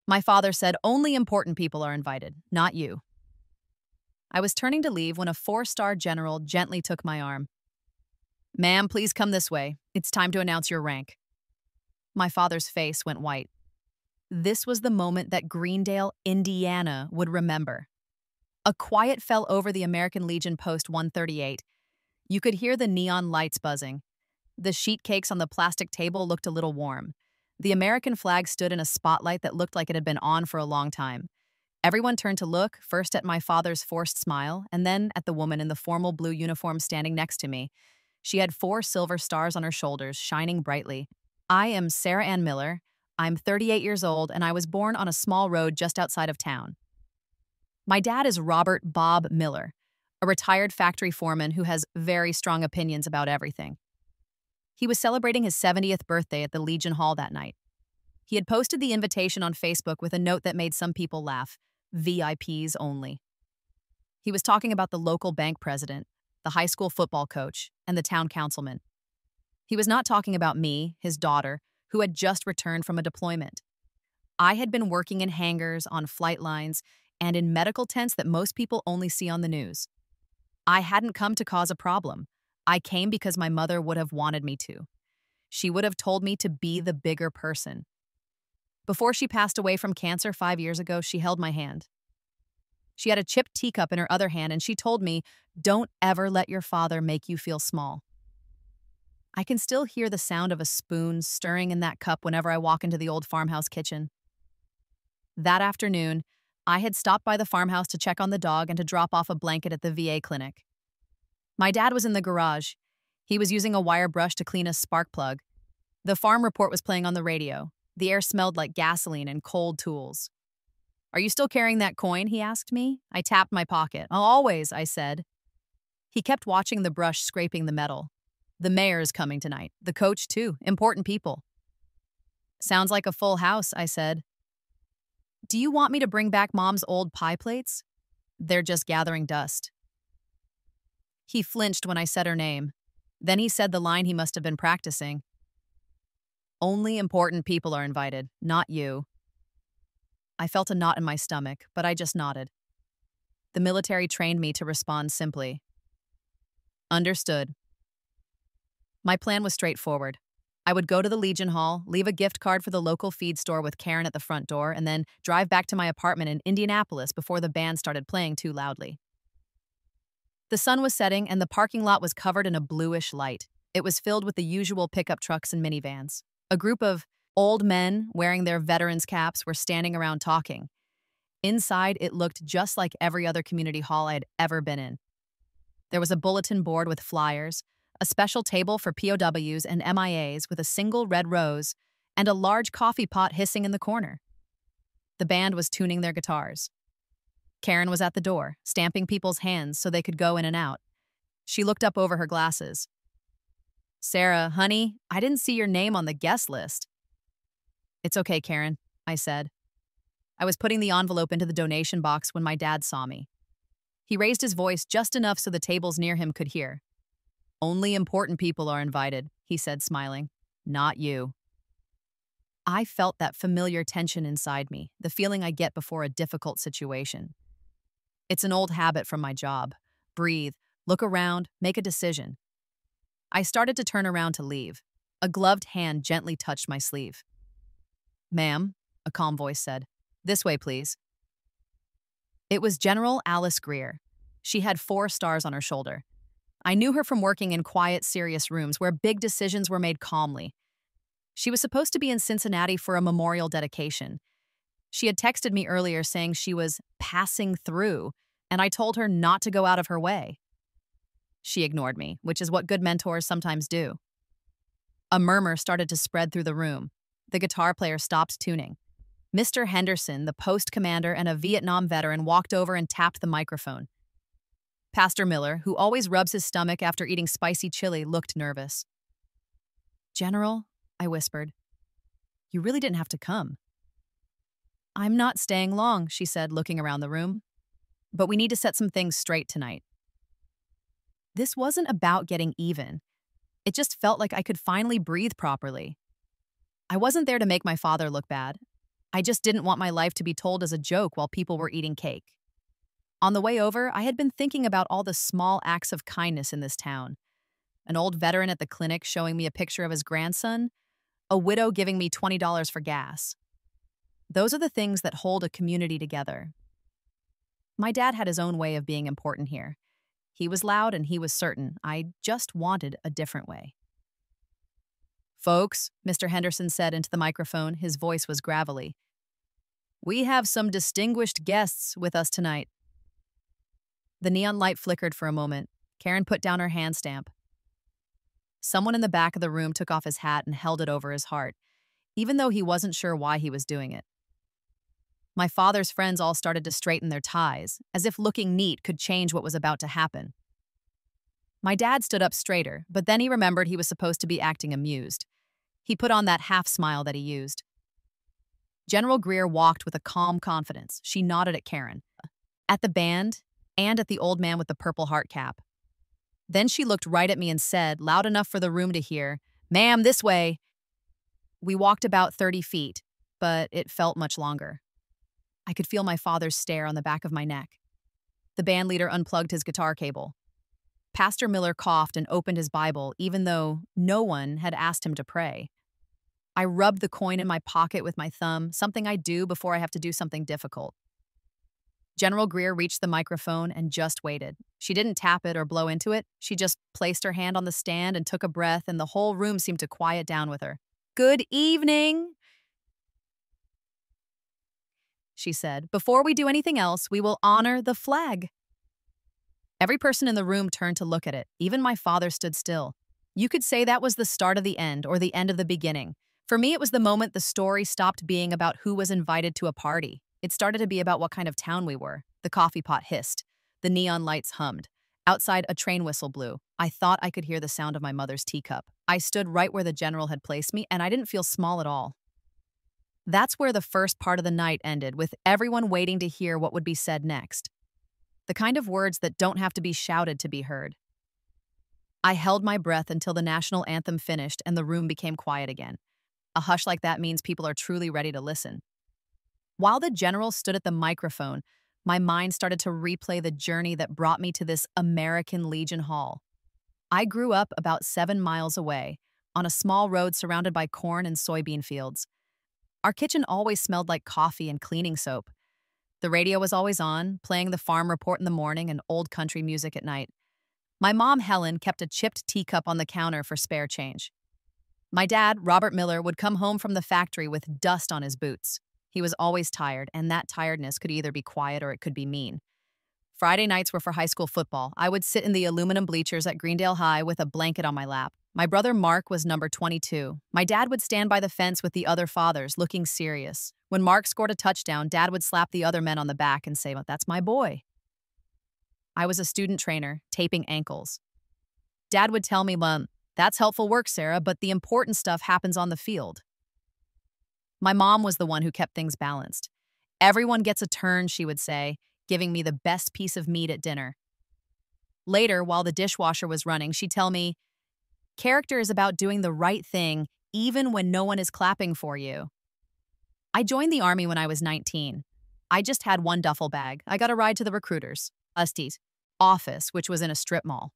My father said only important people are invited, not you. I was turning to leave when a four-star general gently took my arm. Ma'am, please come this way. It's time to announce your rank. My father's face went white. This was the moment that Greendale, Indiana would remember. A quiet fell over the American Legion Post 138. You could hear the neon lights buzzing. The sheet cakes on the plastic table looked a little warm. The American flag stood in a spotlight that looked like it had been on for a long time. Everyone turned to look, first at my father's forced smile, and then at the woman in the formal blue uniform standing next to me. She had 4 silver stars on her shoulders, shining brightly. I am Sarah Ann Miller. I'm 38 years old, and I was born on a small road just outside of town. My dad is Robert Bob Miller, a retired factory foreman who has very strong opinions about everything. He was celebrating his 70th birthday at the Legion Hall that night. He had posted the invitation on Facebook with a note that made some people laugh. VIPs only. He was talking about the local bank president, the high school football coach, and the town councilman. He was not talking about me, his daughter, who had just returned from a deployment. I had been working in hangars, on flight lines, and in medical tents that most people only see on the news. I hadn't come to cause a problem. I came because my mother would have wanted me to. She would have told me to be the bigger person. Before she passed away from cancer 5 years ago, she held my hand. She had a chipped teacup in her other hand, and she told me, "Don't ever let your father make you feel small." I can still hear the sound of a spoon stirring in that cup whenever I walk into the old farmhouse kitchen. That afternoon, I had stopped by the farmhouse to check on the dog and to drop off a blanket at the VA clinic. My dad was in the garage. He was using a wire brush to clean a spark plug. The farm report was playing on the radio. The air smelled like gasoline and cold tools. "Are you still carrying that coin?" he asked me. I tapped my pocket. "Always," I said. He kept watching the brush scraping the metal. "The mayor is coming tonight. The coach, too. Important people." "Sounds like a full house," I said. "Do you want me to bring back Mom's old pie plates?" "They're just gathering dust." He flinched when I said her name. Then he said the line he must have been practicing. "Only important people are invited, not you." I felt a knot in my stomach, but I just nodded. The military trained me to respond simply. "Understood." My plan was straightforward. I would go to the Legion Hall, leave a gift card for the local feed store with Karen at the front door, and then drive back to my apartment in Indianapolis before the band started playing too loudly. The sun was setting, and the parking lot was covered in a bluish light. It was filled with the usual pickup trucks and minivans. A group of old men wearing their veterans' caps were standing around talking. Inside, it looked just like every other community hall I had ever been in. There was a bulletin board with flyers, a special table for POWs and MIAs with a single red rose, and a large coffee pot hissing in the corner. The band was tuning their guitars. Karen was at the door, stamping people's hands so they could go in and out. She looked up over her glasses. "Sarah, honey, I didn't see your name on the guest list." "It's okay, Karen," I said. I was putting the envelope into the donation box when my dad saw me. He raised his voice just enough so the tables near him could hear. "Only important people are invited," he said, smiling. "Not you." I felt that familiar tension inside me, the feeling I get before a difficult situation. It's an old habit from my job. Breathe, look around, make a decision. I started to turn around to leave. A gloved hand gently touched my sleeve. "Ma'am," a calm voice said. "This way, please." It was General Alice Greer. She had 4 stars on her shoulder. I knew her from working in quiet, serious rooms where big decisions were made calmly. She was supposed to be in Cincinnati for a memorial dedication. She had texted me earlier saying she was passing through, and I told her not to go out of her way. She ignored me, which is what good mentors sometimes do. A murmur started to spread through the room. The guitar player stopped tuning. Mr. Henderson, the post commander and a Vietnam veteran, walked over and tapped the microphone. Pastor Miller, who always rubs his stomach after eating spicy chili, looked nervous. "General," I whispered, "you really didn't have to come." "I'm not staying long," she said, looking around the room. "But we need to set some things straight tonight." This wasn't about getting even. It just felt like I could finally breathe properly. I wasn't there to make my father look bad. I just didn't want my life to be told as a joke while people were eating cake. On the way over, I had been thinking about all the small acts of kindness in this town. An old veteran at the clinic showing me a picture of his grandson, a widow giving me $20 for gas. Those are the things that hold a community together. My dad had his own way of being important here. He was loud and he was certain. I just wanted a different way. "Folks," Mr. Henderson said into the microphone, his voice was gravelly, "we have some distinguished guests with us tonight." The neon light flickered for a moment. Karen put down her hand stamp. Someone in the back of the room took off his hat and held it over his heart, even though he wasn't sure why he was doing it. My father's friends all started to straighten their ties, as if looking neat could change what was about to happen. My dad stood up straighter, but then he remembered he was supposed to be acting amused. He put on that half smile that he used. General Greer walked with a calm confidence. She nodded at Karen, at the band, and at the old man with the purple heart cap. Then she looked right at me and said, loud enough for the room to hear, "Ma'am, this way." We walked about 30 feet, but it felt much longer. I could feel my father's stare on the back of my neck. The band leader unplugged his guitar cable. Pastor Miller coughed and opened his Bible, even though no one had asked him to pray. I rubbed the coin in my pocket with my thumb, something I do before I have to do something difficult. General Greer reached the microphone and just waited. She didn't tap it or blow into it. She just placed her hand on the stand and took a breath, and the whole room seemed to quiet down with her. "Good evening," she said. "Before we do anything else, we will honor the flag." Every person in the room turned to look at it. Even my father stood still. You could say that was the start of the end or the end of the beginning. For me, it was the moment the story stopped being about who was invited to a party. It started to be about what kind of town we were. The coffee pot hissed. The neon lights hummed. Outside, a train whistle blew. I thought I could hear the sound of my mother's teacup. I stood right where the general had placed me, and I didn't feel small at all. That's where the first part of the night ended, with everyone waiting to hear what would be said next. The kind of words that don't have to be shouted to be heard. I held my breath until the national anthem finished and the room became quiet again. A hush like that means people are truly ready to listen. While the general stood at the microphone, my mind started to replay the journey that brought me to this American Legion Hall. I grew up about 7 miles away, on a small road surrounded by corn and soybean fields. Our kitchen always smelled like coffee and cleaning soap. The radio was always on, playing the farm report in the morning and old country music at night. My mom, Helen, kept a chipped teacup on the counter for spare change. My dad, Robert Miller, would come home from the factory with dust on his boots. He was always tired, and that tiredness could either be quiet or it could be mean. Friday nights were for high school football. I would sit in the aluminum bleachers at Greendale High with a blanket on my lap. My brother Mark was number 22. My dad would stand by the fence with the other fathers, looking serious. When Mark scored a touchdown, Dad would slap the other men on the back and say, "Well, that's my boy." I was a student trainer, taping ankles. Dad would tell me, "Well, that's helpful work, Sarah, but the important stuff happens on the field." My mom was the one who kept things balanced. "Everyone gets a turn," she would say, giving me the best piece of meat at dinner. Later, while the dishwasher was running, she'd tell me, "Character is about doing the right thing even when no one is clapping for you." I joined the Army when I was 19. I just had one duffel bag. I got a ride to the recruiters' office, which was in a strip mall.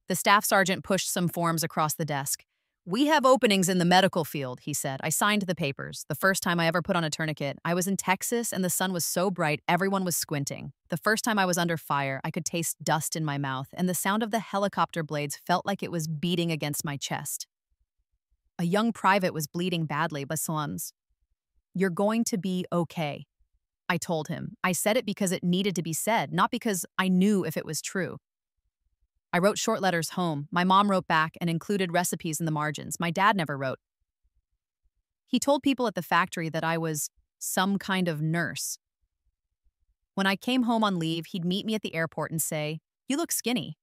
The staff sergeant pushed some forms across the desk. "We have openings in the medical field," he said. I signed the papers. The first time I ever put on a tourniquet, I was in Texas and the sun was so bright everyone was squinting. The first time I was under fire, I could taste dust in my mouth, and the sound of the helicopter blades felt like it was beating against my chest. A young private was bleeding badly, but Salams, "You're going to be okay," I told him. I said it because it needed to be said, not because I knew if it was true. I wrote short letters home. My mom wrote back and included recipes in the margins. My dad never wrote. He told people at the factory that I was some kind of nurse. When I came home on leave, he'd meet me at the airport and say, "You look skinny."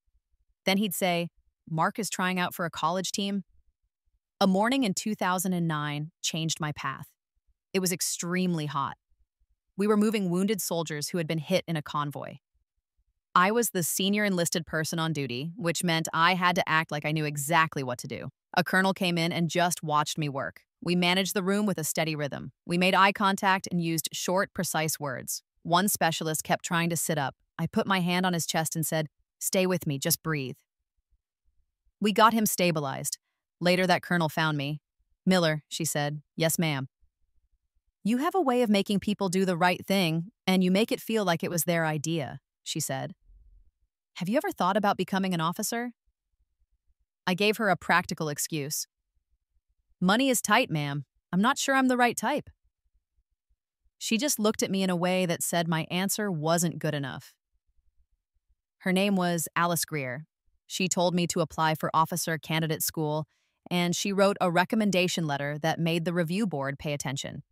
Then he'd say, "Mark is trying out for a college team." A morning in 2009 changed my path. It was extremely hot. We were moving wounded soldiers who had been hit in a convoy. I was the senior enlisted person on duty, which meant I had to act like I knew exactly what to do. A colonel came in and just watched me work. We managed the room with a steady rhythm. We made eye contact and used short, precise words. One specialist kept trying to sit up. I put my hand on his chest and said, "Stay with me, just breathe." We got him stabilized. Later, that colonel found me. "Miller," she said. "Yes, ma'am." "You have a way of making people do the right thing, and you make it feel like it was their idea," she said. "Have you ever thought about becoming an officer?" I gave her a practical excuse. "Money is tight, ma'am. I'm not sure I'm the right type." She just looked at me in a way that said my answer wasn't good enough. Her name was Alice Greer. She told me to apply for officer candidate school, and she wrote a recommendation letter that made the review board pay attention.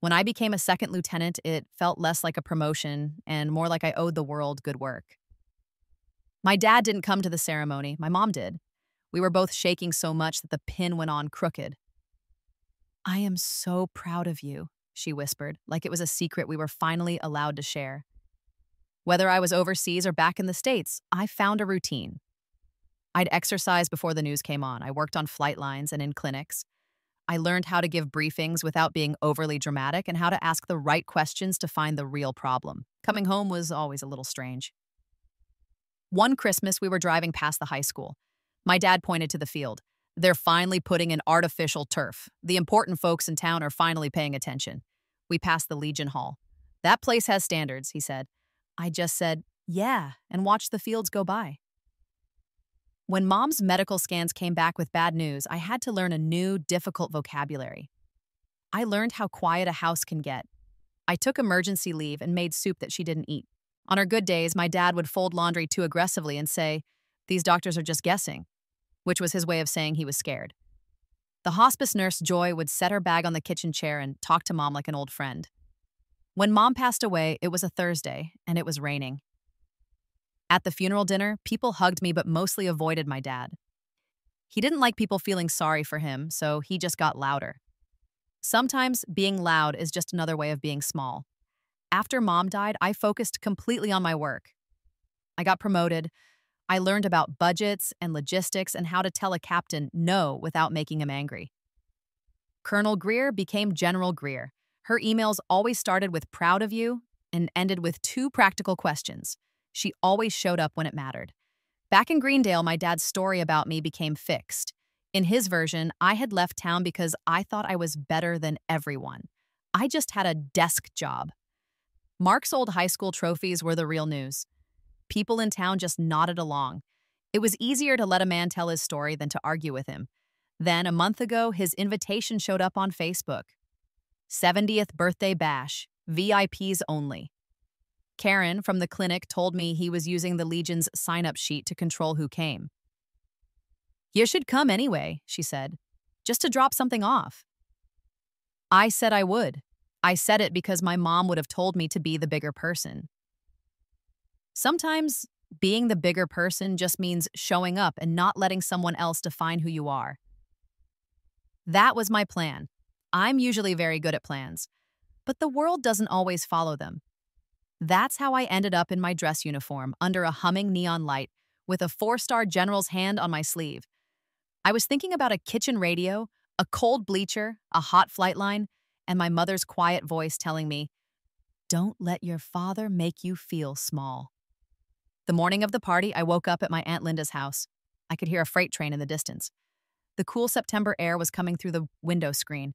When I became a second lieutenant, it felt less like a promotion and more like I owed the world good work. My dad didn't come to the ceremony. My mom did. We were both shaking so much that the pin went on crooked. "I am so proud of you," she whispered, like it was a secret we were finally allowed to share. Whether I was overseas or back in the States, I found a routine. I'd exercise before the news came on. I worked on flight lines and in clinics. I learned how to give briefings without being overly dramatic and how to ask the right questions to find the real problem. Coming home was always a little strange. One Christmas, we were driving past the high school. My dad pointed to the field. "They're finally putting in artificial turf. The important folks in town are finally paying attention." We passed the Legion Hall. "That place has standards," he said. I just said, "Yeah," and watched the fields go by. When Mom's medical scans came back with bad news, I had to learn a new, difficult vocabulary. I learned how quiet a house can get. I took emergency leave and made soup that she didn't eat. On her good days, my dad would fold laundry too aggressively and say, "These doctors are just guessing," which was his way of saying he was scared. The hospice nurse, Joy, would set her bag on the kitchen chair and talk to Mom like an old friend. When Mom passed away, it was a Thursday, and it was raining. At the funeral dinner, people hugged me but mostly avoided my dad. He didn't like people feeling sorry for him, so he just got louder. Sometimes being loud is just another way of being small. After Mom died, I focused completely on my work. I got promoted. I learned about budgets and logistics and how to tell a captain no without making him angry. Colonel Greer became General Greer. Her emails always started with "proud of you" and ended with two practical questions. She always showed up when it mattered. Back in Greendale, my dad's story about me became fixed. In his version, I had left town because I thought I was better than everyone. I just had a desk job. Mark's old high school trophies were the real news. People in town just nodded along. It was easier to let a man tell his story than to argue with him. Then, a month ago, his invitation showed up on Facebook. 70th birthday bash, VIPs only. Karen from the clinic told me he was using the Legion's sign-up sheet to control who came. "You should come anyway," she said, "just to drop something off." I said I would. I said it because my mom would have told me to be the bigger person. Sometimes being the bigger person just means showing up and not letting someone else define who you are. That was my plan. I'm usually very good at plans, but the world doesn't always follow them. That's how I ended up in my dress uniform under a humming neon light with a 4-star general's hand on my sleeve. I was thinking about a kitchen radio, a cold bleacher, a hot flight line, and my mother's quiet voice telling me, "Don't let your father make you feel small." The morning of the party, I woke up at my Aunt Linda's house. I could hear a freight train in the distance. The cool September air was coming through the window screen.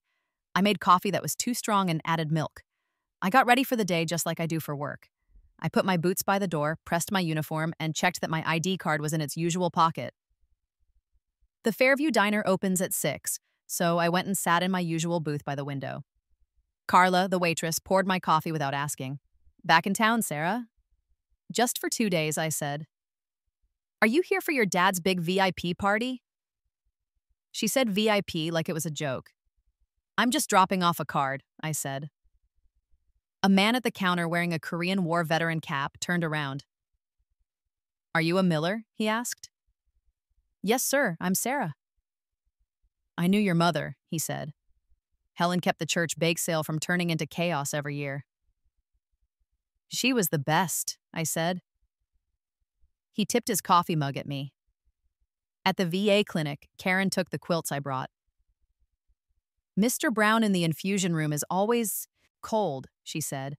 I made coffee that was too strong and added milk. I got ready for the day just like I do for work. I put my boots by the door, pressed my uniform, and checked that my ID card was in its usual pocket. The Fairview Diner opens at 6, so I went and sat in my usual booth by the window. Carla, the waitress, poured my coffee without asking. "Back in town, Sarah?" "Just for 2 days," I said. "Are you here for your dad's big VIP party?" She said VIP like it was a joke. "I'm just dropping off a card," I said. A man at the counter wearing a Korean War veteran cap turned around. "Are you a Miller?" he asked. "Yes, sir, I'm Sarah." "I knew your mother," he said. "Helen kept the church bake sale from turning into chaos every year." "She was the best," I said. He tipped his coffee mug at me. At the VA clinic, Karen took the quilts I brought. Mr. Brown in the infusion room is always cold, she said.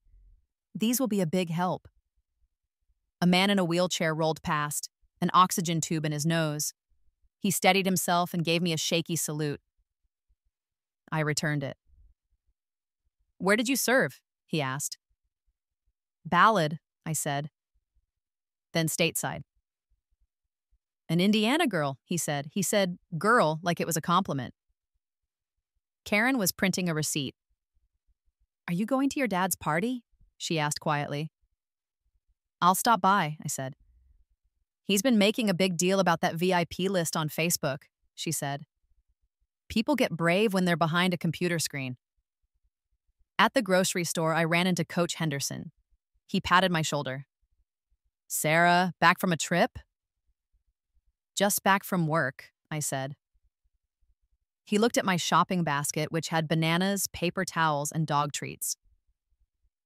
These will be a big help. A man in a wheelchair rolled past, an oxygen tube in his nose. He steadied himself and gave me a shaky salute. I returned it. Where did you serve? He asked. Ballad, I said. Then stateside. An Indiana girl, he said. He said girl like it was a compliment. Karen was printing a receipt. Are you going to your dad's party? She asked quietly. I'll stop by, I said. He's been making a big deal about that VIP list on Facebook, she said. People get brave when they're behind a computer screen. At the grocery store, I ran into Coach Henderson. He patted my shoulder. Sarah, back from a trip? Just back from work, I said. He looked at my shopping basket, which had bananas, paper towels, and dog treats.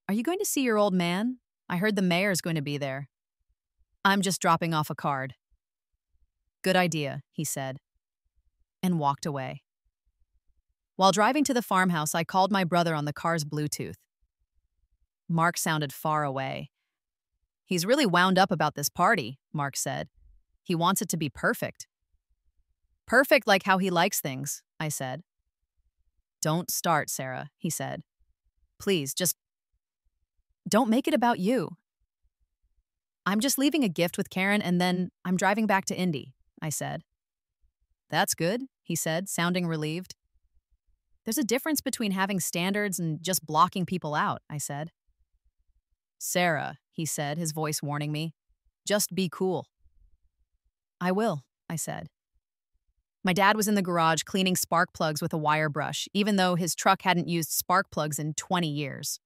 Are you going to see your old man? I heard the mayor's going to be there. I'm just dropping off a card. Good idea, he said, and walked away. While driving to the farmhouse, I called my brother on the car's Bluetooth. Mark sounded far away. He's really wound up about this party, Mark said. He wants it to be perfect. Perfect like how he likes things, I said. Don't start, Sarah, he said. Please, just don't make it about you. I'm just leaving a gift with Karen and then I'm driving back to Indy, I said. That's good, he said, sounding relieved. There's a difference between having standards and just blocking people out, I said. Sarah, he said, his voice warning me. Just be cool. I will, I said. My dad was in the garage cleaning spark plugs with a wire brush, even though his truck hadn't used spark plugs in 20 years.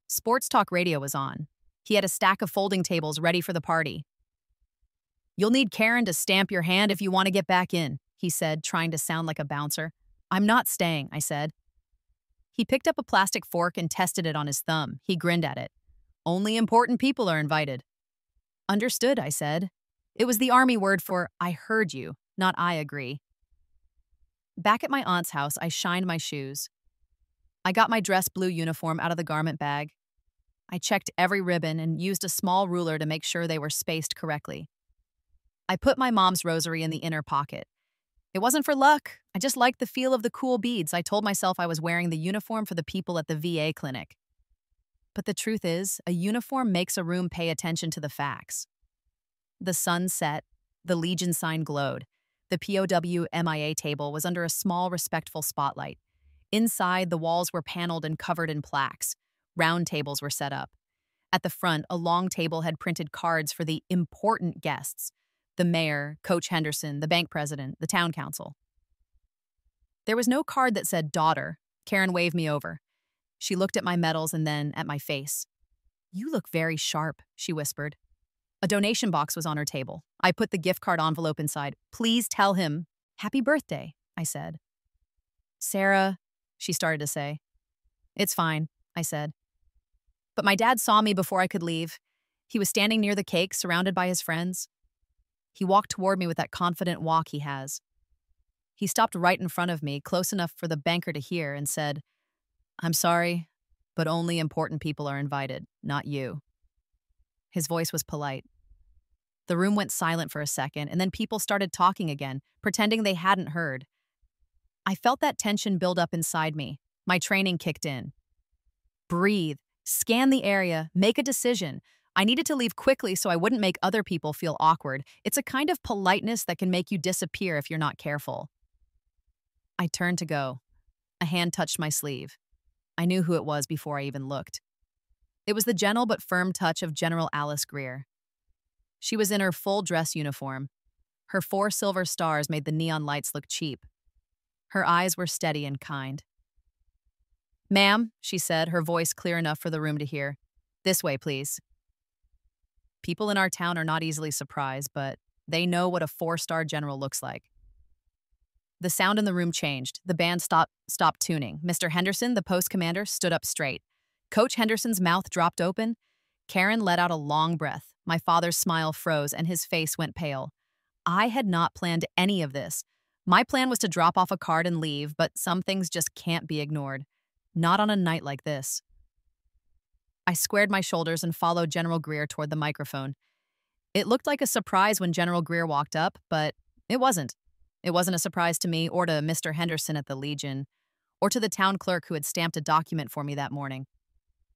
Sports talk radio was on. He had a stack of folding tables ready for the party. You'll need Karen to stamp your hand if you want to get back in, he said, trying to sound like a bouncer. I'm not staying, I said. He picked up a plastic fork and tested it on his thumb. He grinned at it. Only important people are invited. Understood, I said. It was the Army word for I heard you, not I agree. Back at my aunt's house, I shined my shoes. I got my dress blue uniform out of the garment bag. I checked every ribbon and used a small ruler to make sure they were spaced correctly. I put my mom's rosary in the inner pocket. It wasn't for luck. I just liked the feel of the cool beads. I told myself I was wearing the uniform for the people at the VA clinic. But the truth is, a uniform makes a room pay attention to the facts. The sun set, the Legion sign glowed. The POW MIA table was under a small, respectful spotlight. Inside, the walls were paneled and covered in plaques. Round tables were set up. At the front, a long table had printed cards for the important guests: the mayor, Coach Henderson, the bank president, the town council. There was no card that said daughter. Karen waved me over. She looked at my medals and then at my face. You look very sharp, she whispered. A donation box was on her table. I put the gift card envelope inside. Please tell him, happy birthday, I said. Sarah, she started to say. It's fine, I said. But my dad saw me before I could leave. He was standing near the cake, surrounded by his friends. He walked toward me with that confident walk he has. He stopped right in front of me, close enough for the banker to hear, and said, I'm sorry, but only important people are invited, not you. His voice was polite. The room went silent for a second, and then people started talking again, pretending they hadn't heard. I felt that tension build up inside me. My training kicked in. Breathe, scan the area, make a decision. I needed to leave quickly so I wouldn't make other people feel awkward. It's a kind of politeness that can make you disappear if you're not careful. I turned to go. A hand touched my sleeve. I knew who it was before I even looked. It was the gentle but firm touch of General Alice Greer. She was in her full dress uniform. Her 4 silver stars made the neon lights look cheap. Her eyes were steady and kind. Ma'am, she said, her voice clear enough for the room to hear. This way, please. People in our town are not easily surprised, but they know what a 4-star general looks like. The sound in the room changed. The band stopped tuning. Mr. Henderson, the post commander, stood up straight. Coach Henderson's mouth dropped open. Karen let out a long breath. My father's smile froze and his face went pale. I had not planned any of this. My plan was to drop off a card and leave, but some things just can't be ignored. Not on a night like this. I squared my shoulders and followed General Greer toward the microphone. It looked like a surprise when General Greer walked up, but it wasn't. It wasn't a surprise to me or to Mr. Henderson at the Legion, or to the town clerk who had stamped a document for me that morning.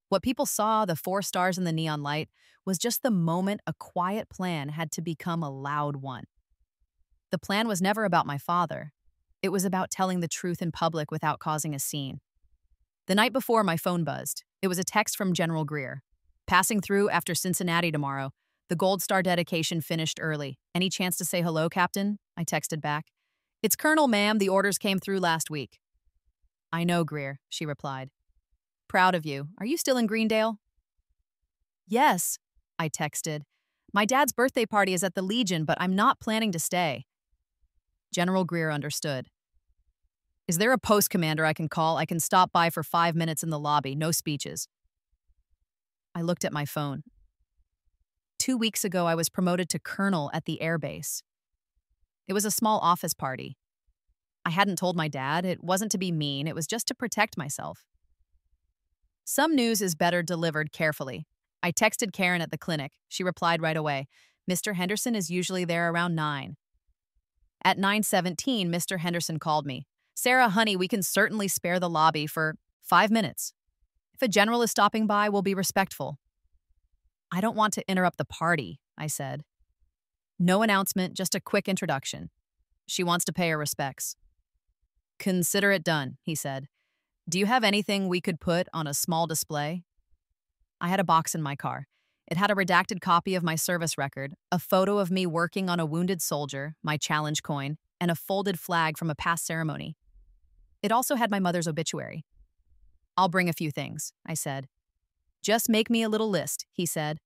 What people saw, the 4 stars in the neon light, was just the moment a quiet plan had to become a loud one. The plan was never about my father. It was about telling the truth in public without causing a scene. The night before, my phone buzzed. It was a text from General Greer. Passing through after Cincinnati tomorrow. The Gold Star dedication finished early. Any chance to say hello, Captain? I texted back. It's Colonel, ma'am. The orders came through last week. I know, Greer, she replied. Proud of you. Are you still in Greendale? Yes, I texted. My dad's birthday party is at the Legion, but I'm not planning to stay. General Greer understood. Is there a post commander I can call? I can stop by for 5 minutes in the lobby, no speeches. I looked at my phone. 2 weeks ago, I was promoted to colonel at the air base. It was a small office party. I hadn't told my dad. It wasn't to be mean. It was just to protect myself. Some news is better delivered carefully. I texted Karen at the clinic. She replied right away. Mr. Henderson is usually there around 9. At 9:17, Mr. Henderson called me. Sarah, honey, we can certainly spare the lobby for 5 minutes. If a general is stopping by, we'll be respectful. I don't want to interrupt the party, I said. No announcement, just a quick introduction. She wants to pay her respects. Consider it done, he said. Do you have anything we could put on a small display? I had a box in my car. It had a redacted copy of my service record, a photo of me working on a wounded soldier, my challenge coin, and a folded flag from a past ceremony. It also had my mother's obituary. I'll bring a few things, I said. Just make me a little list, he said.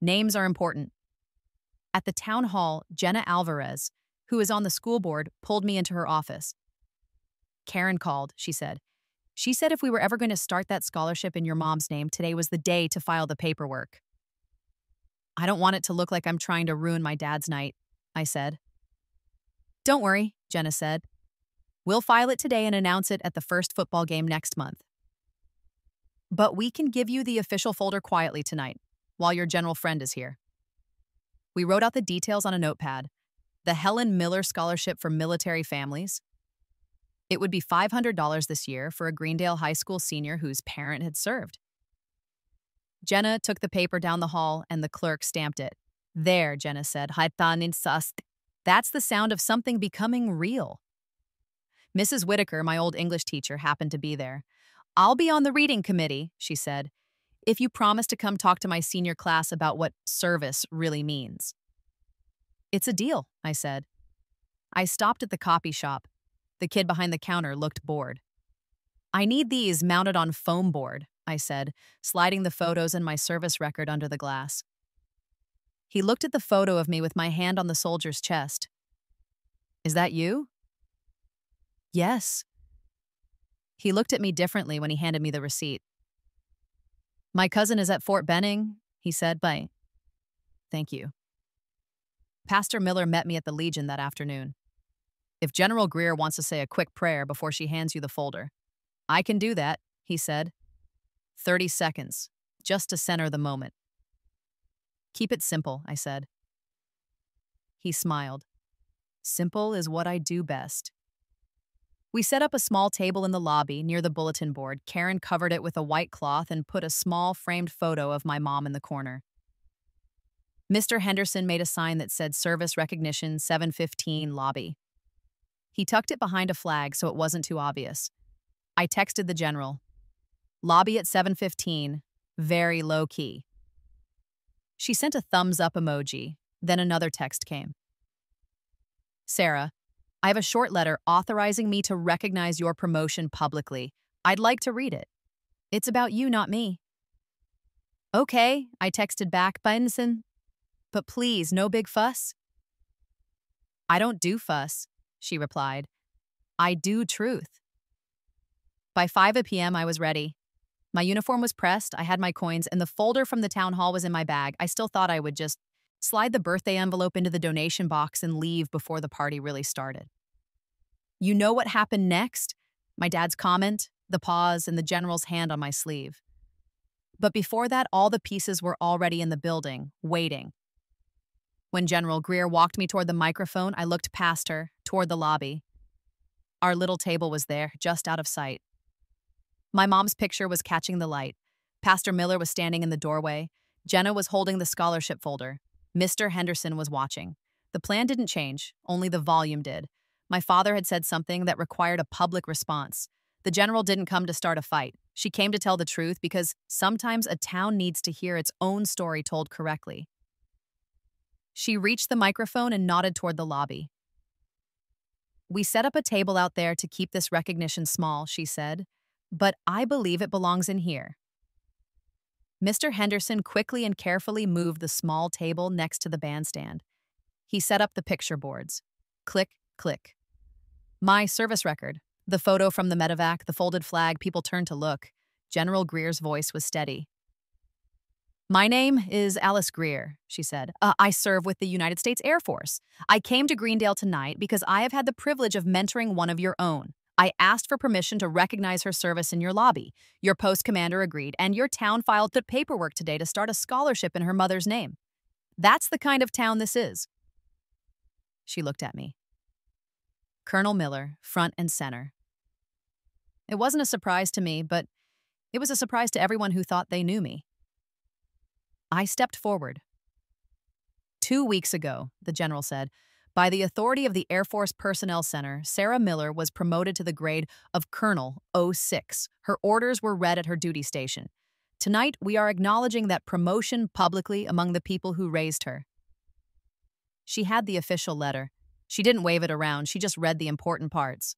Names are important. At the town hall, Jenna Alvarez, who is on the school board, pulled me into her office. Karen called, she said. She said if we were ever going to start that scholarship in your mom's name, today was the day to file the paperwork. I don't want it to look like I'm trying to ruin my dad's night, I said. Don't worry, Jenna said. We'll file it today and announce it at the first football game next month. But we can give you the official folder quietly tonight, while your general friend is here. We wrote out the details on a notepad. The Helen Miller Scholarship for Military Families. It would be $500 this year for a Greendale High School senior whose parent had served. Jenna took the paper down the hall and the clerk stamped it. There, Jenna said. That's the sound of something becoming real. Mrs. Whitaker, my old English teacher, happened to be there. I'll be on the reading committee, she said, if you promise to come talk to my senior class about what service really means. It's a deal, I said. I stopped at the copy shop. The kid behind the counter looked bored. I need these mounted on foam board, I said, sliding the photos and my service record under the glass. He looked at the photo of me with my hand on the soldier's chest. Is that you? Yes. He looked at me differently when he handed me the receipt. My cousin is at Fort Benning, he said. Bye. Thank you. Pastor Miller met me at the Legion that afternoon. If General Greer wants to say a quick prayer before she hands you the folder, I can do that, he said. 30 seconds, just to center the moment. Keep it simple, I said. He smiled. Simple is what I do best. We set up a small table in the lobby near the bulletin board. Karen covered it with a white cloth and put a small framed photo of my mom in the corner. Mr. Henderson made a sign that said Service Recognition 715 Lobby. He tucked it behind a flag so it wasn't too obvious. I texted the general. Lobby at 7:15, very low key. She sent a thumbs up emoji, then another text came. Sarah, I have a short letter authorizing me to recognize your promotion publicly. I'd like to read it. It's about you, not me. Okay, I texted back, Benson. But please, no big fuss. I don't do fuss, she replied. I do truth. By 5 p.m., I was ready. My uniform was pressed, I had my coins, and the folder from the town hall was in my bag. I still thought I would just slide the birthday envelope into the donation box and leave before the party really started. You know what happened next? My dad's comment, the pause, and the general's hand on my sleeve. But before that, all the pieces were already in the building, waiting. When General Greer walked me toward the microphone, I looked past her, toward the lobby. Our little table was there, just out of sight. My mom's picture was catching the light. Pastor Miller was standing in the doorway. Jenna was holding the scholarship folder. Mr. Henderson was watching. The plan didn't change, only the volume did. My father had said something that required a public response. The general didn't come to start a fight. She came to tell the truth because sometimes a town needs to hear its own story told correctly. She reached the microphone and nodded toward the lobby. We set up a table out there to keep this recognition small, she said, but I believe it belongs in here. Mr. Henderson quickly and carefully moved the small table next to the bandstand. He set up the picture boards. Click, click. My service record, the photo from the medevac, the folded flag, people turned to look. General Greer's voice was steady. My name is Alice Greer, she said. I serve with the United States Air Force. I came to Greendale tonight because I have had the privilege of mentoring one of your own. I asked for permission to recognize her service in your lobby. Your post commander agreed, and your town filed the paperwork today to start a scholarship in her mother's name. That's the kind of town this is. She looked at me. Colonel Miller, front and center. It wasn't a surprise to me, but it was a surprise to everyone who thought they knew me. I stepped forward. 2 weeks ago, the general said, by the authority of the Air Force Personnel Center, Sarah Miller was promoted to the grade of Colonel 06. Her orders were read at her duty station. Tonight, we are acknowledging that promotion publicly among the people who raised her. She had the official letter. She didn't wave it around, she just read the important parts.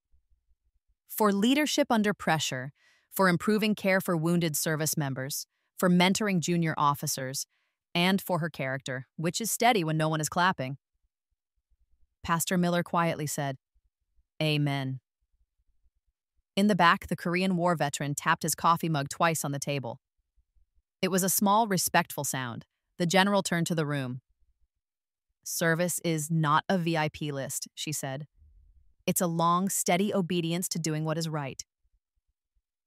For leadership under pressure, for improving care for wounded service members, for mentoring junior officers, and for her character, which is steady when no one is clapping. Pastor Miller quietly said, Amen. In the back, the Korean War veteran tapped his coffee mug twice on the table. It was a small, respectful sound. The general turned to the room. Service is not a VIP list, she said. It's a long, steady obedience to doing what is right.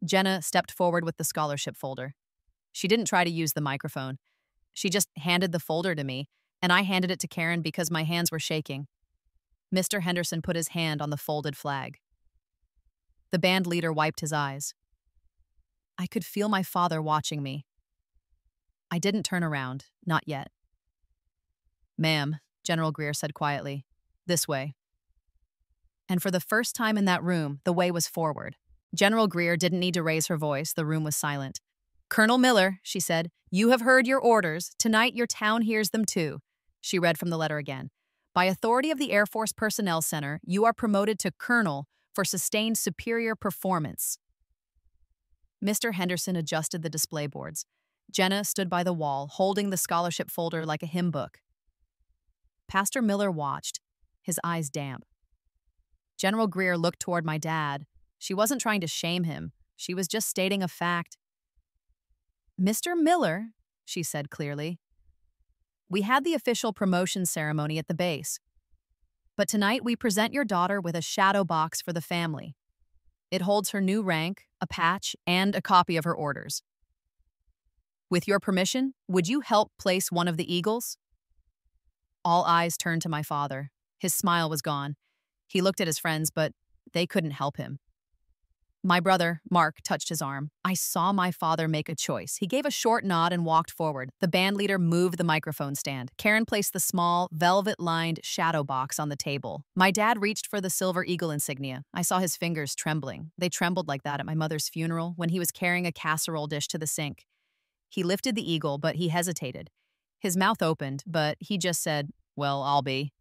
Jenna stepped forward with the scholarship folder. She didn't try to use the microphone. She just handed the folder to me, and I handed it to Karen because my hands were shaking. Mr. Henderson put his hand on the folded flag. The band leader wiped his eyes. I could feel my father watching me. I didn't turn around, not yet. Ma'am, General Greer said quietly, this way. And for the first time in that room, the way was forward. General Greer didn't need to raise her voice, the room was silent. Colonel Miller, she said, you have heard your orders. Tonight your town hears them too. She read from the letter again. By authority of the Air Force Personnel Center, you are promoted to Colonel for sustained superior performance. Mr. Henderson adjusted the display boards. Jenna stood by the wall, holding the scholarship folder like a hymn book. Pastor Miller watched, his eyes damp. General Greer looked toward my dad. She wasn't trying to shame him. She was just stating a fact. Mr. Miller, she said clearly, we had the official promotion ceremony at the base. But tonight we present your daughter with a shadow box for the family. It holds her new rank, a patch, and a copy of her orders. With your permission, would you help place one of the eagles? All eyes turned to my father. His smile was gone. He looked at his friends, but they couldn't help him. My brother, Mark, touched his arm. I saw my father make a choice. He gave a short nod and walked forward. The band leader moved the microphone stand. Karen placed the small, velvet-lined shadow box on the table. My dad reached for the silver eagle insignia. I saw his fingers trembling. They trembled like that at my mother's funeral when he was carrying a casserole dish to the sink. He lifted the eagle, but he hesitated. His mouth opened, but he just said, well, I'll be.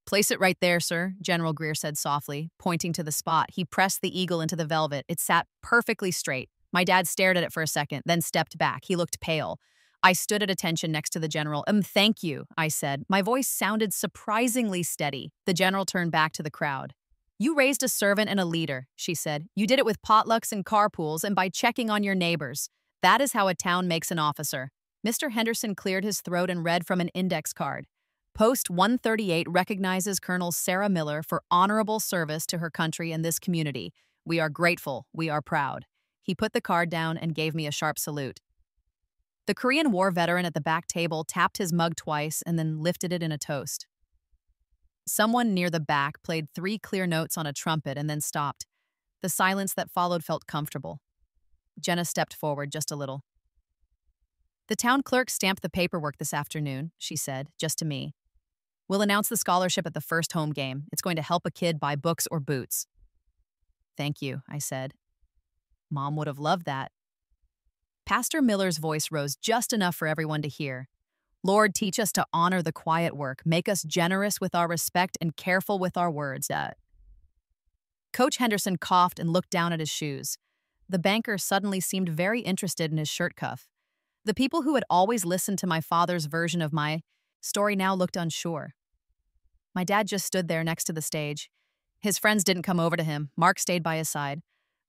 Place it right there, sir, General Greer said softly, pointing to the spot. He pressed the eagle into the velvet. It sat perfectly straight. My dad stared at it for a second, then stepped back. He looked pale. I stood at attention next to the general. Thank you, I said. My voice sounded surprisingly steady. The general turned back to the crowd. You raised a servant and a leader, she said. You did it with potlucks and carpools and by checking on your neighbors. That is how a town makes an officer. Mr. Henderson cleared his throat and read from an index card. Post 138 recognizes Colonel Sarah Miller for honorable service to her country and this community. We are grateful. We are proud. He put the card down and gave me a sharp salute. The Korean War veteran at the back table tapped his mug twice and then lifted it in a toast. Someone near the back played 3 clear notes on a trumpet and then stopped. The silence that followed felt comfortable. Jenna stepped forward just a little. The town clerk stamped the paperwork this afternoon, she said, just to me. We'll announce the scholarship at the first home game. It's going to help a kid buy books or boots. Thank you, I said. Mom would have loved that. Pastor Miller's voice rose just enough for everyone to hear. Lord, teach us to honor the quiet work, make us generous with our respect and careful with our words. Coach Henderson coughed and looked down at his shoes. The banker suddenly seemed very interested in his shirt cuff. The people who had always listened to my father's version of my story now looked unsure. My dad just stood there next to the stage. His friends didn't come over to him. Mark stayed by his side.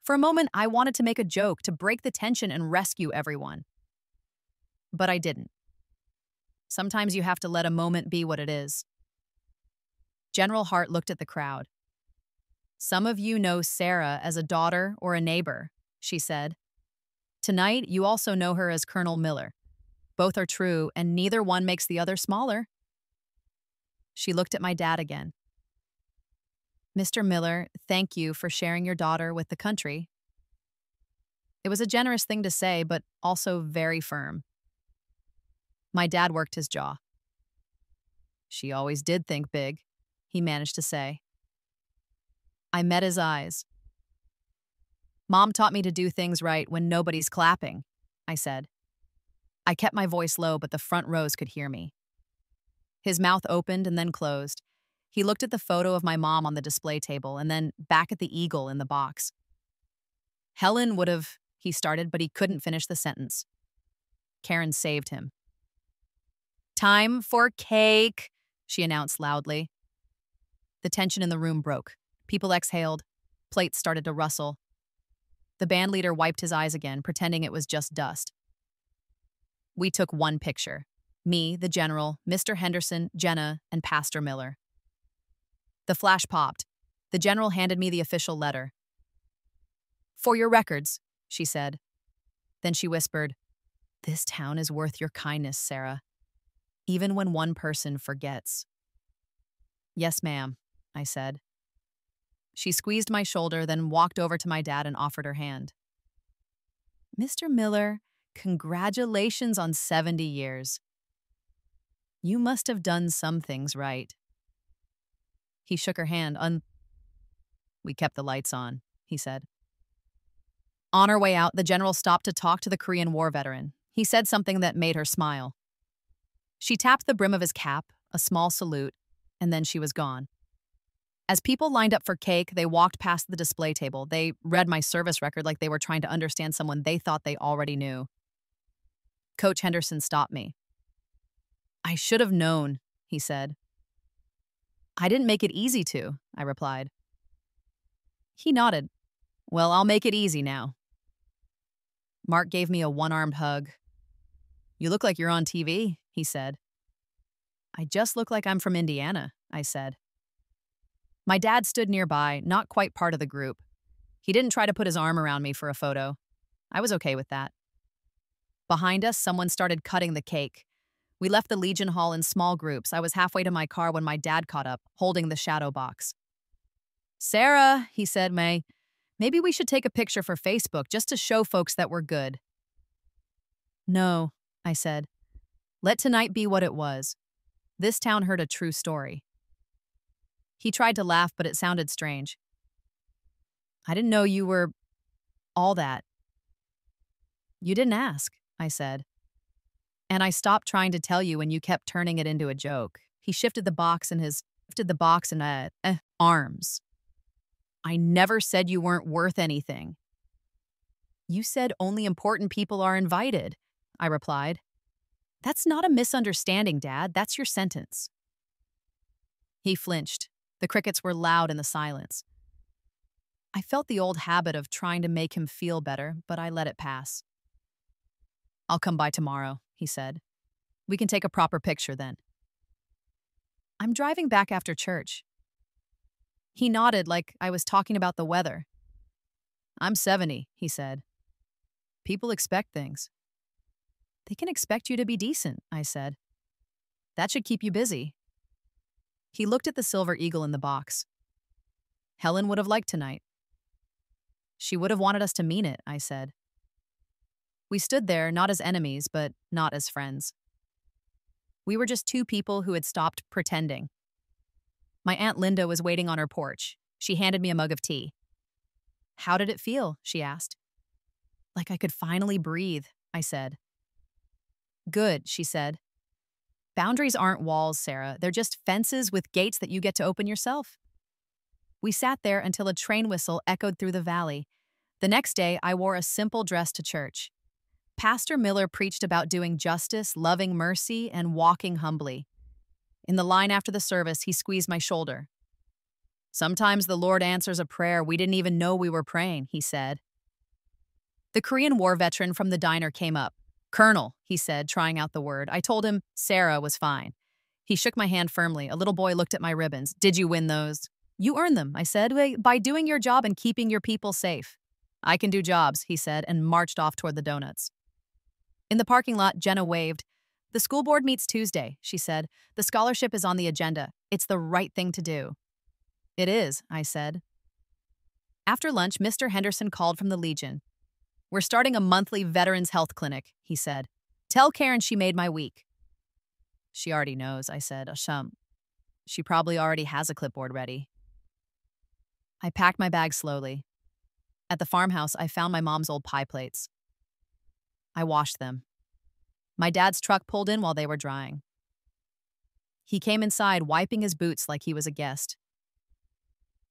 For a moment, I wanted to make a joke to break the tension and rescue everyone. But I didn't. Sometimes you have to let a moment be what it is. General Hart looked at the crowd. Some of you know Sarah as a daughter or a neighbor, she said. Tonight, you also know her as Colonel Miller. Both are true, and neither one makes the other smaller. She looked at my dad again. Mr. Miller, thank you for sharing your daughter with the country. It was a generous thing to say, but also very firm. My dad worked his jaw. She always did think big, he managed to say. I met his eyes. Mom taught me to do things right when nobody's clapping, I said. I kept my voice low, but the front rows could hear me. His mouth opened and then closed. He looked at the photo of my mom on the display table and then back at the eagle in the box. Helen would have, he started, but he couldn't finish the sentence. Karen saved him. Time for cake, she announced loudly. The tension in the room broke. People exhaled. Plates started to rustle. The bandleader wiped his eyes again, pretending it was just dust. We took one picture. Me, the general, Mr. Henderson, Jenna, and Pastor Miller. The flash popped. The general handed me the official letter. For your records, she said. Then she whispered, This town is worth your kindness, Sarah. Even when one person forgets. Yes, ma'am, I said. She squeezed my shoulder, then walked over to my dad and offered her hand. Mr. Miller, congratulations on 70 years. You must have done some things right. He shook her hand. We kept the lights on, he said. On our way out, the general stopped to talk to the Korean War veteran. He said something that made her smile. She tapped the brim of his cap, a small salute, and then she was gone. As people lined up for cake, they walked past the display table. They read my service record like they were trying to understand someone they thought they already knew. Coach Henderson stopped me. I should have known, he said. I didn't make it easy to, I replied. He nodded. Well, I'll make it easy now. Mark gave me a one-armed hug. You look like you're on TV, he said. I just look like I'm from Indiana, I said. My dad stood nearby, not quite part of the group. He didn't try to put his arm around me for a photo. I was okay with that. Behind us, someone started cutting the cake. We left the Legion Hall in small groups. I was halfway to my car when my dad caught up, holding the shadow box. Sarah, he said, maybe we should take a picture for Facebook just to show folks that we're good. No, I said. Let tonight be what it was. This town heard a true story. He tried to laugh, but it sounded strange. I didn't know you were all that. You didn't ask, I said. And I stopped trying to tell you when you kept turning it into a joke. He shifted the box in arms. I never said you weren't worth anything. You said only important people are invited, I replied. That's not a misunderstanding, Dad. That's your sentence. He flinched. The crickets were loud in the silence. I felt the old habit of trying to make him feel better, but I let it pass. I'll come by tomorrow, he said. We can take a proper picture then. I'm driving back after church. He nodded like I was talking about the weather. I'm 70, he said. People expect things. They can expect you to be decent, I said. That should keep you busy. He looked at the silver eagle in the box. Helen would have liked tonight. She would have wanted us to mean it, I said. We stood there not as enemies, but not as friends. We were just two people who had stopped pretending. My Aunt Linda was waiting on her porch. She handed me a mug of tea. How did it feel? She asked. Like I could finally breathe, I said. Good, she said. Boundaries aren't walls, Sarah. They're just fences with gates that you get to open yourself. We sat there until a train whistle echoed through the valley. The next day, I wore a simple dress to church. Pastor Miller preached about doing justice, loving mercy, and walking humbly. In the line after the service, he squeezed my shoulder. Sometimes the Lord answers a prayer we didn't even know we were praying, he said. The Korean War veteran from the diner came up. Colonel, he said, trying out the word. I told him Sarah was fine. He shook my hand firmly. A little boy looked at my ribbons. Did you win those? You earned them, I said, by doing your job and keeping your people safe. I can do jobs, he said, and marched off toward the donuts. In the parking lot, Jenna waved. The school board meets Tuesday, she said. The scholarship is on the agenda. It's the right thing to do. It is, I said. After lunch, Mr. Henderson called from the Legion. We're starting a monthly Veterans Health Clinic, he said. Tell Karen she made my week. She already knows, I said. Ashum. She probably already has a clipboard ready. I packed my bag slowly. At the farmhouse, I found my mom's old pie plates. I washed them. My dad's truck pulled in while they were drying. He came inside, wiping his boots like he was a guest.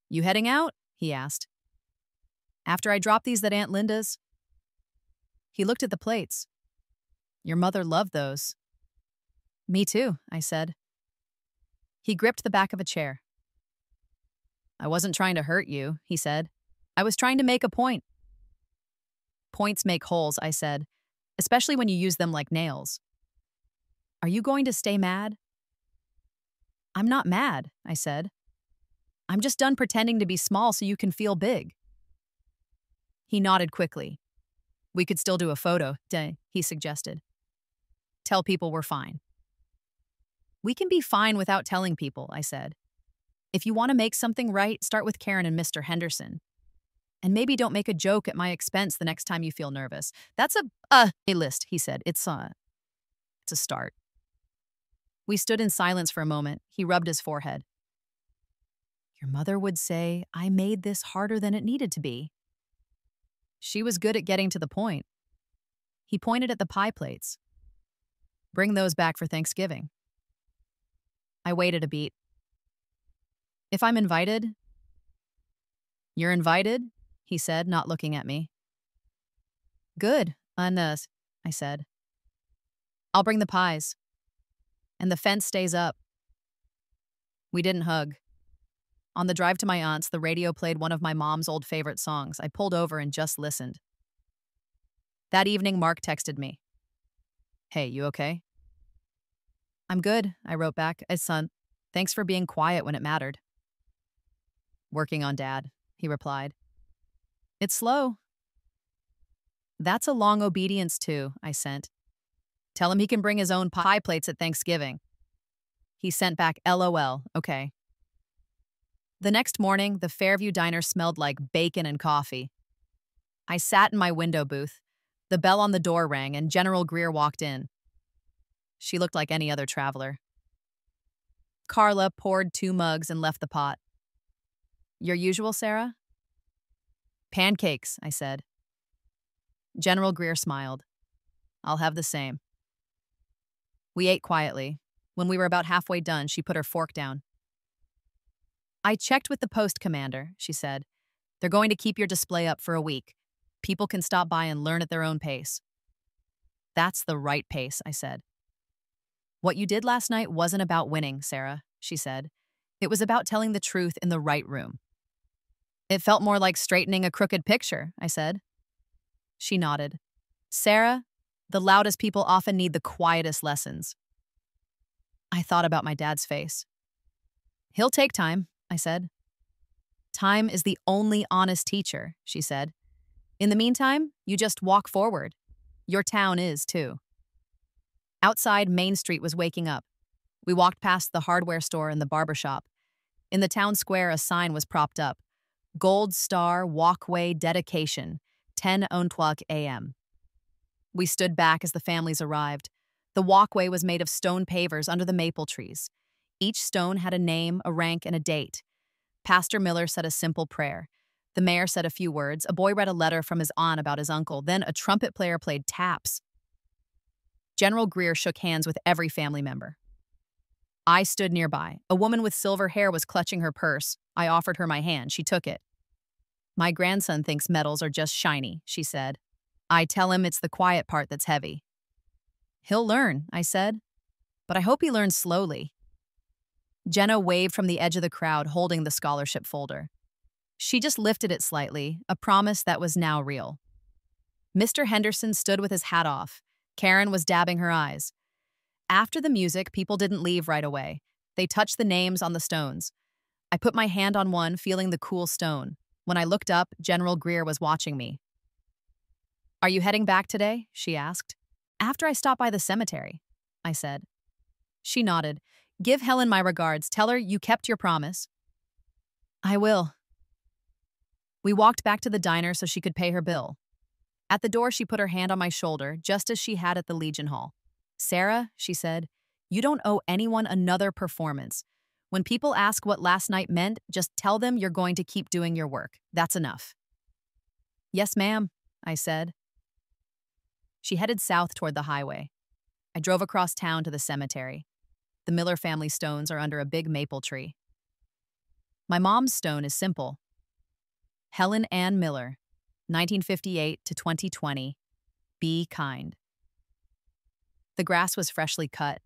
You heading out? He asked. After I dropped these at Aunt Linda's. He looked at the plates. Your mother loved those. Me too, I said. He gripped the back of a chair. I wasn't trying to hurt you, he said. I was trying to make a point. Points make holes, I said, especially when you use them like nails. Are you going to stay mad? I'm not mad, I said. I'm just done pretending to be small so you can feel big. He nodded quickly. We could still do a photo, he suggested. Tell people we're fine. We can be fine without telling people, I said. If you want to make something right, start with Karen and Mr. Henderson. And maybe don't make a joke at my expense the next time you feel nervous. That's a list, he said. It's a start. We stood in silence for a moment. He rubbed his forehead. Your mother would say, I made this harder than it needed to be. She was good at getting to the point. He pointed at the pie plates. Bring those back for Thanksgiving. I waited a beat. If I'm invited? You're invited, he said, not looking at me. Good, I said. I'll bring the pies. And the fence stays up. We didn't hug. On the drive to my aunt's, the radio played one of my mom's old favorite songs. I pulled over and just listened. That evening, Mark texted me. Hey, you okay? I'm good, I wrote back. Son, thanks for being quiet when it mattered. Working on Dad, he replied. It's slow. That's a long obedience too, I sent. Tell him he can bring his own pie plates at Thanksgiving. He sent back LOL, okay. The next morning, the Fairview diner smelled like bacon and coffee. I sat in my window booth. The bell on the door rang and General Greer walked in. She looked like any other traveler. Carla poured 2 mugs and left the pot. Your usual, Sarah? Pancakes, I said. General Greer smiled. I'll have the same. We ate quietly. When we were about halfway done, she put her fork down. I checked with the post commander, she said. They're going to keep your display up for a week. People can stop by and learn at their own pace. That's the right pace, I said. What you did last night wasn't about winning, Sarah, she said. It was about telling the truth in the right room. It felt more like straightening a crooked picture, I said. She nodded. Sarah, the loudest people often need the quietest lessons. I thought about my dad's face. He'll take time, I said. Time is the only honest teacher, she said. In the meantime, you just walk forward. Your town is, too. Outside, Main Street was waking up. We walked past the hardware store and the barber shop. In the town square, a sign was propped up. Gold Star Walkway Dedication, 10:00 a.m. We stood back as the families arrived. The walkway was made of stone pavers under the maple trees. Each stone had a name, a rank, and a date. Pastor Miller said a simple prayer. The mayor said a few words. A boy read a letter from his aunt about his uncle. Then a trumpet player played taps. General Greer shook hands with every family member. I stood nearby. A woman with silver hair was clutching her purse. I offered her my hand. She took it. My grandson thinks medals are just shiny, she said. I tell him it's the quiet part that's heavy. He'll learn, I said. But I hope he learns slowly. Jenna waved from the edge of the crowd, holding the scholarship folder. She just lifted it slightly, a promise that was now real. Mr. Henderson stood with his hat off. Karen was dabbing her eyes. After the music, people didn't leave right away. They touched the names on the stones. I put my hand on one, feeling the cool stone. When I looked up, General Greer was watching me. Are you heading back today? She asked. After I stop by the cemetery, I said. She nodded. Give Helen my regards. Tell her you kept your promise. I will. We walked back to the diner so she could pay her bill. At the door, she put her hand on my shoulder, just as she had at the Legion Hall. Sarah, she said, you don't owe anyone another performance. When people ask what last night meant, just tell them you're going to keep doing your work. That's enough. Yes, ma'am, I said. She headed south toward the highway. I drove across town to the cemetery. The Miller family stones are under a big maple tree. My mom's stone is simple. Helen Ann Miller, 1958 to 2020. Be kind. The grass was freshly cut.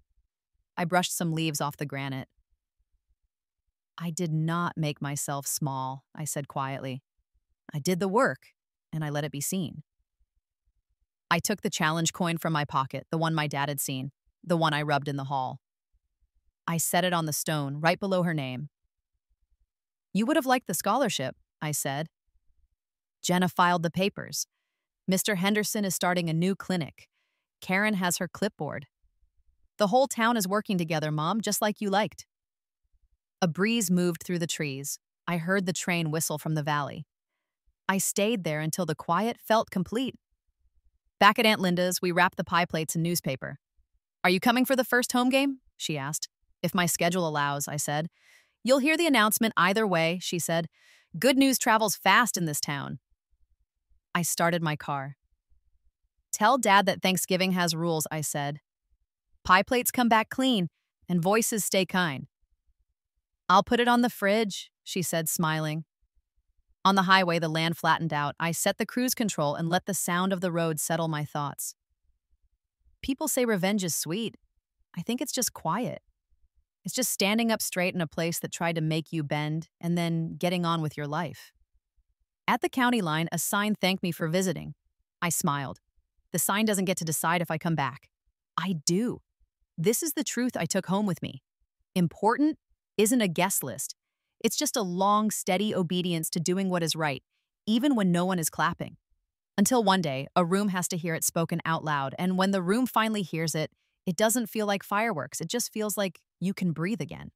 I brushed some leaves off the granite. I did not make myself small, I said quietly. I did the work, and I let it be seen. I took the challenge coin from my pocket, the one my dad had seen, the one I rubbed in the hall. I set it on the stone, right below her name. You would have liked the scholarship, I said. Jenna filed the papers. Mr. Henderson is starting a new clinic. Karen has her clipboard. The whole town is working together, Mom, just like you liked. A breeze moved through the trees. I heard the train whistle from the valley. I stayed there until the quiet felt complete. Back at Aunt Linda's, we wrapped the pie plates in newspaper. Are you coming for the first home game? She asked. If my schedule allows, I said. You'll hear the announcement either way, she said. Good news travels fast in this town. I started my car. Tell Dad that Thanksgiving has rules, I said. Pie plates come back clean, and voices stay kind. I'll put it on the fridge, she said, smiling. On the highway, the land flattened out. I set the cruise control and let the sound of the road settle my thoughts. People say revenge is sweet. I think it's just quiet. It's just standing up straight in a place that tried to make you bend and then getting on with your life. At the county line, a sign thanked me for visiting. I smiled. The sign doesn't get to decide if I come back. I do. This is the truth I took home with me. Important isn't a guest list. It's just a long, steady obedience to doing what is right, even when no one is clapping. Until one day, a room has to hear it spoken out loud, and when the room finally hears it, it doesn't feel like fireworks. It just feels like you can breathe again.